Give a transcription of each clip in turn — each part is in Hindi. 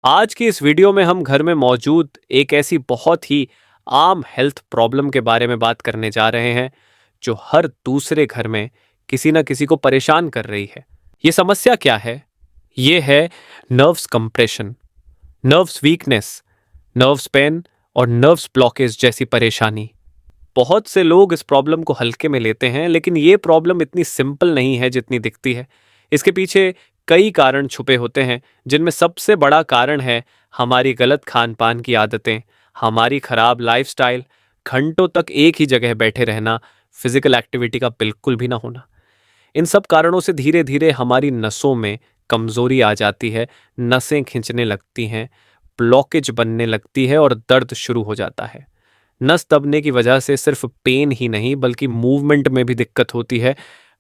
आज की इस वीडियो में हम घर में मौजूद एक ऐसी बहुत ही आम हेल्थ प्रॉब्लम के बारे में बात करने जा रहे हैं जो हर दूसरे घर में किसी ना किसी को परेशान कर रही है। ये समस्या क्या है? ये है nerves compression, nerves weakness, nerves pain और नर्व्स ब्लॉकेज जैसी परेशानी। बहुत से लोग इस प्रॉब्लम को हल्के में लेते हैं, लेकिन ये प्रॉब्लम इतनी सिंपल नहीं है जितनी दिखती है। इसके पीछे कई कारण छुपे होते हैं, जिनमें सबसे बड़ा कारण है हमारी गलत खान पान की आदतें, हमारी खराब लाइफस्टाइल, घंटों तक एक ही जगह बैठे रहना, फिजिकल एक्टिविटी का बिल्कुल भी ना होना। इन सब कारणों से धीरे धीरे हमारी नसों में कमजोरी आ जाती है, नसें खिंचने लगती हैं, ब्लॉकेज बनने लगती है और दर्द शुरू हो जाता है। नस दबने की वजह से सिर्फ पेन ही नहीं बल्कि मूवमेंट में भी दिक्कत होती है,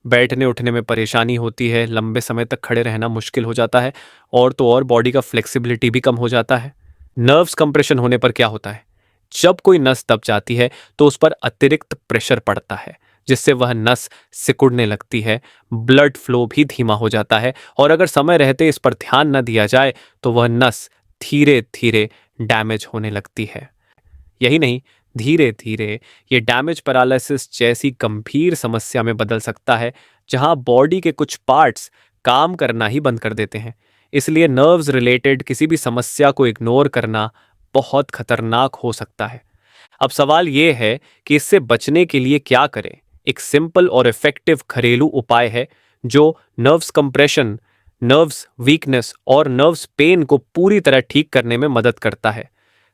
बैठने उठने में परेशानी होती है, लंबे समय तक खड़े रहना मुश्किल हो जाता है और तो और बॉडी का फ्लेक्सिबिलिटी भी कम हो जाता है। नर्व्स कंप्रेशन होने पर क्या होता है? जब कोई नस दब जाती है तो उस पर अतिरिक्त प्रेशर पड़ता है, जिससे वह नस सिकुड़ने लगती है, ब्लड फ्लो भी धीमा हो जाता है और अगर समय रहते इस पर ध्यान न दिया जाए तो वह नस धीरे धीरे डैमेज होने लगती है। यही नहीं, धीरे धीरे ये डैमेज पैरालिसिस जैसी गंभीर समस्या में बदल सकता है, जहां बॉडी के कुछ पार्ट्स काम करना ही बंद कर देते हैं। इसलिए नर्व्स रिलेटेड किसी भी समस्या को इग्नोर करना बहुत खतरनाक हो सकता है। अब सवाल ये है कि इससे बचने के लिए क्या करें। एक सिंपल और इफेक्टिव घरेलू उपाय है जो नर्व्स कंप्रेशन, नर्व्स वीकनेस और नर्व्स पेन को पूरी तरह ठीक करने में मदद करता है।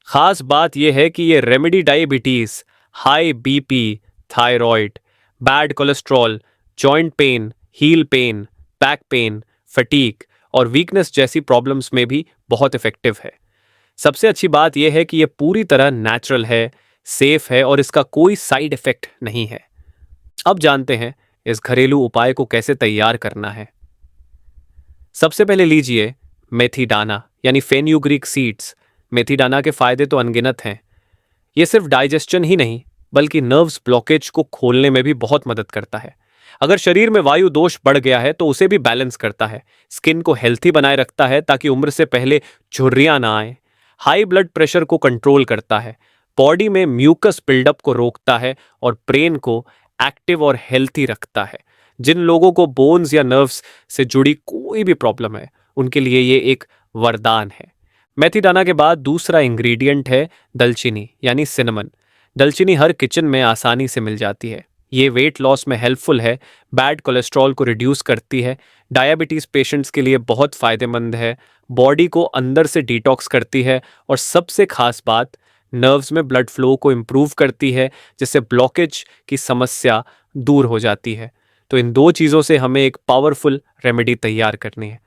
खास बात यह है कि ये remedy diabetes, high BP, thyroid, bad cholesterol, joint pain, heal pen, back pain, fatigue और वीकनेस जैसी प्रॉब्लम्स में भी बहुत इफेक्टिव है। सबसे अच्छी बात यह है कि यह पूरी तरह नेचुरल है, सेफ है और इसका कोई साइड इफेक्ट नहीं है। अब जानते हैं इस घरेलू उपाय को कैसे तैयार करना है। सबसे पहले लीजिए मेथी दाना यानी फेन्यूग्रीक सीड्स। मेथी दाना के फायदे तो अनगिनत हैं। ये सिर्फ डाइजेशन ही नहीं बल्कि नर्व्स ब्लॉकेज को खोलने में भी बहुत मदद करता है। अगर शरीर में वायु दोष बढ़ गया है तो उसे भी बैलेंस करता है, स्किन को हेल्थी बनाए रखता है ताकि उम्र से पहले झुर्रियां ना आए, हाई ब्लड प्रेशर को कंट्रोल करता है, बॉडी में म्यूकस बिल्डअप को रोकता है और ब्रेन को एक्टिव और हेल्थी रखता है। जिन लोगों को बोन्स या नर्व्स से जुड़ी कोई भी प्रॉब्लम है उनके लिए ये एक वरदान है। मेथी दाना के बाद दूसरा इंग्रेडिएंट है दालचीनी यानी सिनेमन। दालचीनी हर किचन में आसानी से मिल जाती है। ये वेट लॉस में हेल्पफुल है, बैड कोलेस्ट्रॉल को रिड्यूस करती है, डायबिटीज़ पेशेंट्स के लिए बहुत फ़ायदेमंद है, बॉडी को अंदर से डिटॉक्स करती है और सबसे खास बात, नर्व्स में ब्लड फ्लो को इम्प्रूव करती है, जिससे ब्लॉकेज की समस्या दूर हो जाती है। तो इन दो चीज़ों से हमें एक पावरफुल रेमेडी तैयार करनी है।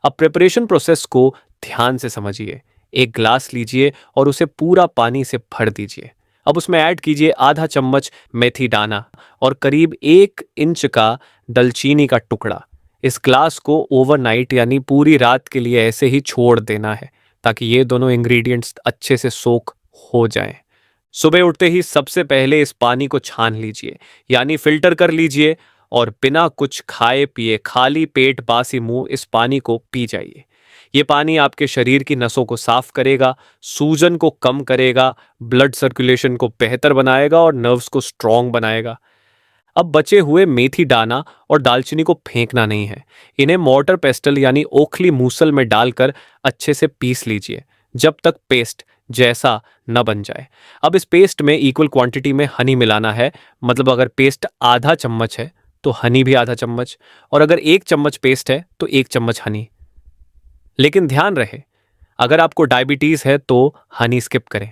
अब प्रिपरेशन प्रोसेस को ध्यान से समझिए। एक ग्लास लीजिए और उसे पूरा पानी से भर दीजिए। अब उसमें ऐड कीजिए आधा चम्मच मेथी दाना और करीब 1 इंच का दालचीनी का टुकड़ा। इस ग्लास को ओवरनाइट यानी पूरी रात के लिए ऐसे ही छोड़ देना है ताकि ये दोनों इंग्रेडिएंट्स अच्छे से सोख हो जाएं। सुबह उठते ही सबसे पहले इस पानी को छान लीजिए यानी फिल्टर कर लीजिए और बिना कुछ खाए पिए खाली पेट बासी मुंह इस पानी को पी जाइए। ये पानी आपके शरीर की नसों को साफ करेगा, सूजन को कम करेगा, ब्लड सर्कुलेशन को बेहतर बनाएगा और नर्व्स को स्ट्रांग बनाएगा। अब बचे हुए मेथी दाना और दालचीनी को फेंकना नहीं है। इन्हें मोर्टर पेस्टल यानी ओखली मूसल में डालकर अच्छे से पीस लीजिए जब तक पेस्ट जैसा न बन जाए। अब इस पेस्ट में इक्वल क्वांटिटी में हनी मिलाना है। मतलब अगर पेस्ट आधा चम्मच है तो हनी भी आधा चम्मच, और अगर 1 चम्मच पेस्ट है तो 1 चम्मच हनी। लेकिन ध्यान रहे, अगर आपको डायबिटीज है तो हनी स्किप करें।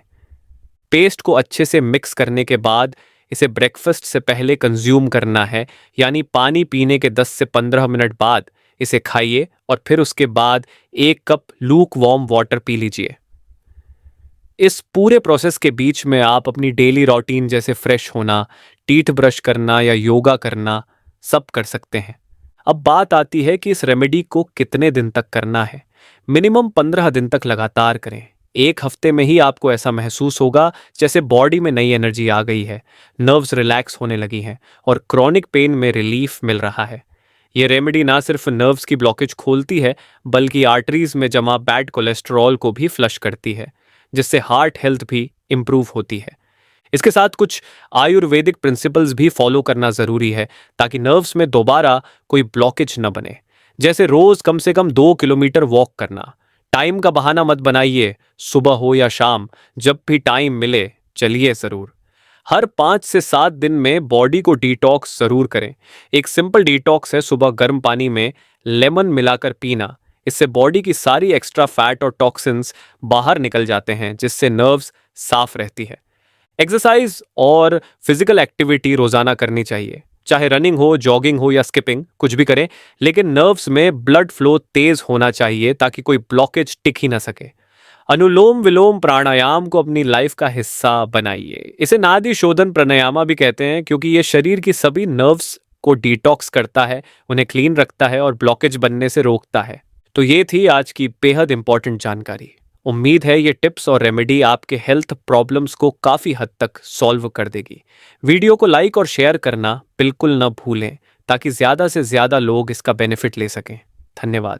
पेस्ट को अच्छे से मिक्स करने के बाद इसे ब्रेकफास्ट से पहले कंज्यूम करना है, यानी पानी पीने के 10 से 15 मिनट बाद इसे खाइए और फिर उसके बाद 1 cup look warm water P लीजिए। इस पूरे प्रोसेस के बीच में आप अपनी डेली रूटीन जैसे फ्रेश होना, टीथ ब्रश करना या योगा करना सब कर सकते हैं। अब बात आती है कि इस रेमेडी को कितने दिन तक करना है। मिनिमम 15 दिन तक लगातार करें। 1 हफ्ते में ही आपको ऐसा महसूस होगा जैसे बॉडी में नई एनर्जी आ गई है, नर्व्स रिलैक्स होने लगी हैं और क्रॉनिक पेन में रिलीफ मिल रहा है। ये रेमेडी ना सिर्फ नर्व्स की ब्लॉकेज खोलती है, बल्कि आर्टरीज में जमा बैड कोलेस्ट्रॉल को भी फ्लश करती है, जिससे हार्ट हेल्थ भी इंप्रूव होती है। इसके साथ कुछ आयुर्वेदिक प्रिंसिपल्स भी फॉलो करना जरूरी है, ताकि नर्व्स में दोबारा कोई ब्लॉकेज न बने। जैसे रोज कम से कम 2 किलोमीटर वॉक करना। टाइम का बहाना मत बनाइए, सुबह हो या शाम, जब भी टाइम मिले चलिए जरूर। हर 5 से 7 दिन में बॉडी को डिटॉक्स जरूर करें। एक सिंपल डिटॉक्स है सुबह गर्म पानी में लेमन मिलाकर पीना। इससे बॉडी की सारी एक्स्ट्रा फैट और टॉक्सिन्स बाहर निकल जाते हैं, जिससे नर्व्स साफ रहती है। एक्सरसाइज और फिजिकल एक्टिविटी रोजाना करनी चाहिए, चाहे रनिंग हो, जॉगिंग हो या स्किपिंग, कुछ भी करें, लेकिन नर्व्स में ब्लड फ्लो तेज होना चाहिए ताकि कोई ब्लॉकेज टिक ही ना सके। अनुलोम विलोम प्राणायाम को अपनी लाइफ का हिस्सा बनाइए। इसे नाड़ी शोधन प्राणायामा भी कहते हैं, क्योंकि ये शरीर की सभी नर्व्स को डिटॉक्स करता है, उन्हें क्लीन रखता है और ब्लॉकेज बनने से रोकता है। तो ये थी आज की बेहद इंपॉर्टेंट जानकारी। उम्मीद है ये टिप्स और रेमेडी आपके हेल्थ प्रॉब्लम्स को काफ़ी हद तक सॉल्व कर देगी। वीडियो को लाइक और शेयर करना बिल्कुल न भूलें, ताकि ज़्यादा से ज़्यादा लोग इसका बेनिफिट ले सकें। धन्यवाद।